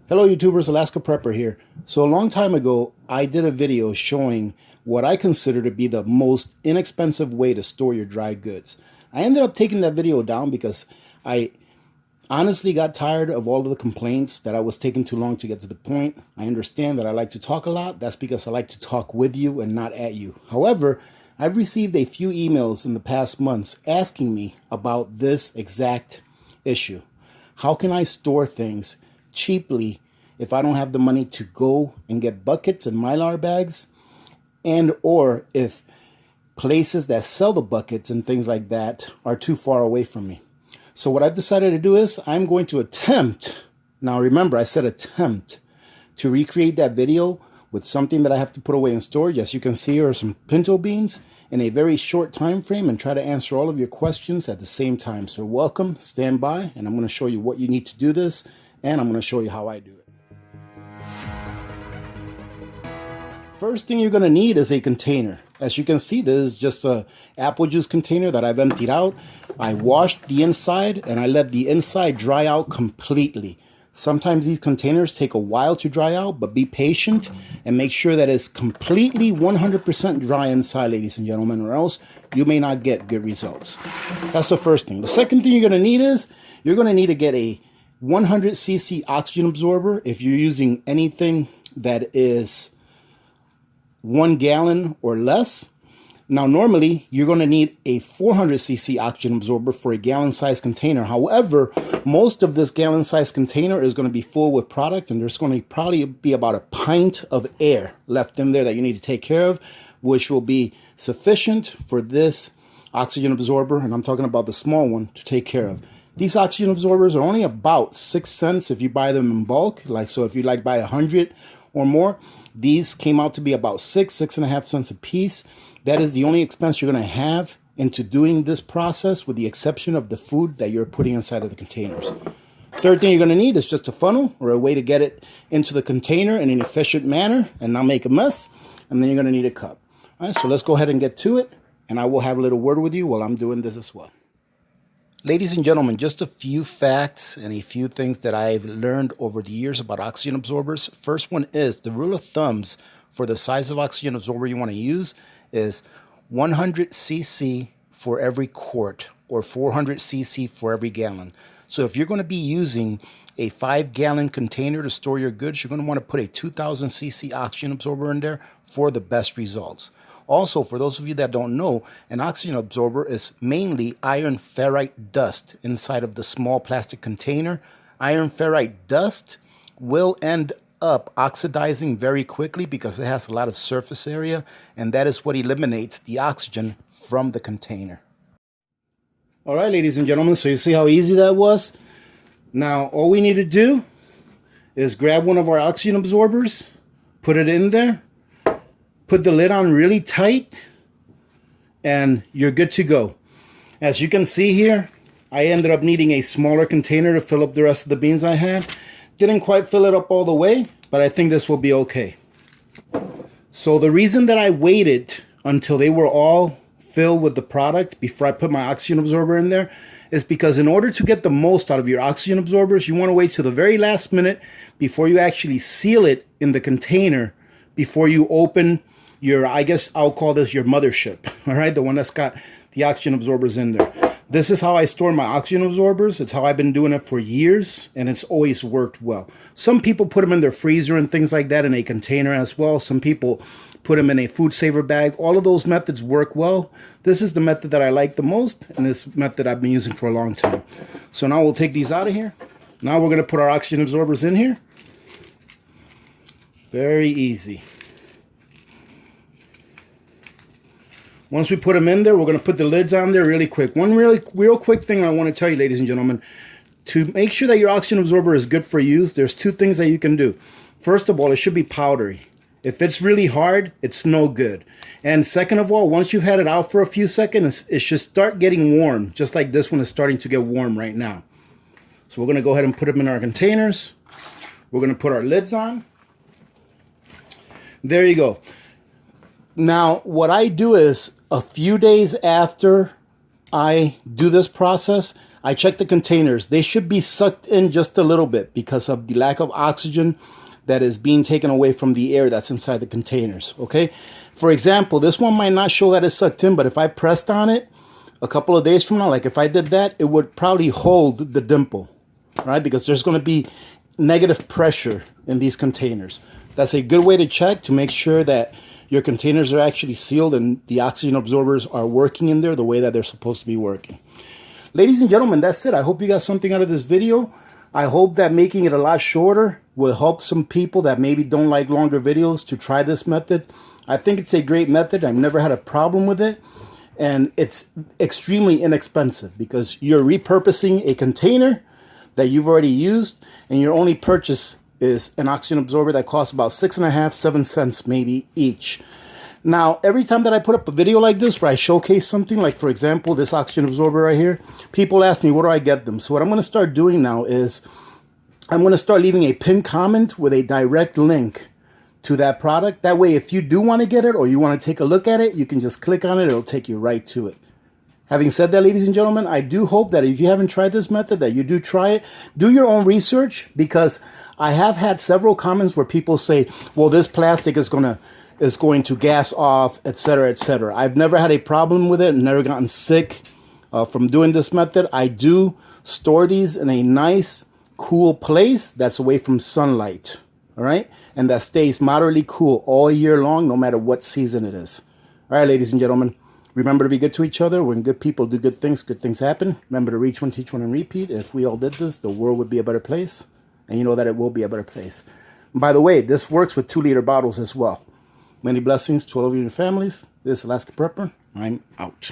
Hello YouTubers, Alaska Prepper here. So a long time ago, I did a video showing what I consider to be the most inexpensive way to store your dry goods. I ended up taking that video down because I honestly got tired of all of the complaints that I was taking too long to get to the point. I understand that I like to talk a lot. That's because I like to talk with you and not at you. However, I've received a few emails in the past months asking me about this exact issue. How can I store things cheaply if I don't have the money to go and get buckets and Mylar bags, and or if places that sell the buckets and things like that are too far away from me? So what I've decided to do is I'm going to attempt, now remember I said attempt, to recreate that video with something that I have to put away in storage. As you can see, here are some pinto beans in a very short time frame, and try to answer all of your questions at the same time. So welcome, stand by, and I'm going to show you what you need to do this, and I'm going to show you how I do it. First thing you're going to need is a container. As you can see, this is just a apple juice container that I've emptied out. I washed the inside and I let the inside dry out completely. Sometimes these containers take a while to dry out, but be patient and make sure that it's completely 100% dry inside, ladies and gentlemen, or else you may not get good results. That's the first thing. The second thing you're going to need is you're going to need to get a 100cc oxygen absorber if you're using anything that is 1 gallon or less. Now, normally you're going to need a 400cc oxygen absorber for a gallon size container. However, most of this gallon size container is going to be full with product, and there's going to probably be about a pint of air left in there that you need to take care of, which will be sufficient for this oxygen absorber, and I'm talking about the small one, to take care of. These oxygen absorbers are only about 6 cents if you buy them in bulk. So if you buy 100 or more, these came out to be about 6.5 cents a piece. That is the only expense you're going to have into doing this process, with the exception of the food that you're putting inside of the containers. Third thing you're going to need is just a funnel, or a way to get it into the container in an efficient manner and not make a mess. And then you're going to need a cup. All right, so let's go ahead and get to it, and I will have a little word with you while I'm doing this as well. Ladies and gentlemen, just a few facts and a few things that I've learned over the years about oxygen absorbers. First one is the rule of thumbs for the size of oxygen absorber you want to use is 100 cc for every quart, or 400 cc for every gallon. So if you're going to be using a 5-gallon container to store your goods, you're going to want to put a 2000 cc oxygen absorber in there for the best results. Also, for those of you that don't know, an oxygen absorber is mainly iron ferrite dust inside of the small plastic container. Iron ferrite dust will end up oxidizing very quickly because it has a lot of surface area, and that is what eliminates the oxygen from the container. All right, ladies and gentlemen, so you see how easy that was? Now, all we need to do is grab one of our oxygen absorbers, put it in there, put the lid on really tight, and you're good to go. As you can see here, I ended up needing a smaller container to fill up the rest of the beans I had. Didn't quite fill it up all the way, but I think this will be okay. So the reason that I waited until they were all filled with the product before I put my oxygen absorber in there is because in order to get the most out of your oxygen absorbers, you want to wait till the very last minute before you actually seal it in the container, before you open your, I guess I'll call this your mothership, all right? The one that's got the oxygen absorbers in there. This is how I store my oxygen absorbers. It's how I've been doing it for years, and it's always worked well. Some people put them in their freezer and things like that in a container as well. Some people put them in a food saver bag. All of those methods work well. This is the method that I like the most, and this method I've been using for a long time. So now we'll take these out of here. Now we're going to put our oxygen absorbers in here. Very easy. Once we put them in there, we're going to put the lids on there really quick. One real quick thing I want to tell you, ladies and gentlemen, to make sure that your oxygen absorber is good for use, there's two things that you can do. First of all, it should be powdery. If it's really hard, it's no good. And second of all, once you've had it out for a few seconds, it should start getting warm, just like this one is starting to get warm right now. So we're going to go ahead and put them in our containers. We're going to put our lids on. There you go. Now, what I do is, a few days after I do this process, I checked the containers. They should be sucked in just a little bit because of the lack of oxygen that is being taken away from the air that's inside the containers, okay? For example, this one might not show that it's sucked in, but if I pressed on it a couple of days from now, like if I did that, it would probably hold the dimple, right? Because there's going to be negative pressure in these containers. That's a good way to check to make sure that your containers are actually sealed and the oxygen absorbers are working in there the way that they're supposed to be working. Ladies and gentlemen, that's it. I hope you got something out of this video. I hope that making it a lot shorter will help some people that maybe don't like longer videos to try this method. I think it's a great method. I've never had a problem with it. And it's extremely inexpensive because you're repurposing a container that you've already used, and your only purchase is an oxygen absorber that costs about 6.5, 7 cents maybe each. Now, every time that I put up a video like this where I showcase something, like for example, this oxygen absorber right here, people ask me, where do I get them? So what I'm going to start doing now is I'm going to start leaving a pinned comment with a direct link to that product. That way, if you do want to get it or you want to take a look at it, you can just click on it. It'll take you right to it. Having said that, ladies and gentlemen, I do hope that if you haven't tried this method, that you do try it. Do your own research, because I have had several comments where people say, well, this plastic is going to gas off, etc., etc. I've never had a problem with it, never gotten sick from doing this method. I do store these in a nice, cool place that's away from sunlight, all right? And that stays moderately cool all year long, no matter what season it is. All right, ladies and gentlemen, remember to be good to each other. When good people do good things happen. Remember to reach one, teach one, and repeat. If we all did this, the world would be a better place. And you know that it will be a better place. And by the way, this works with 2-liter bottles as well. Many blessings to all of you and your families. This is Alaska Prepper. I'm out.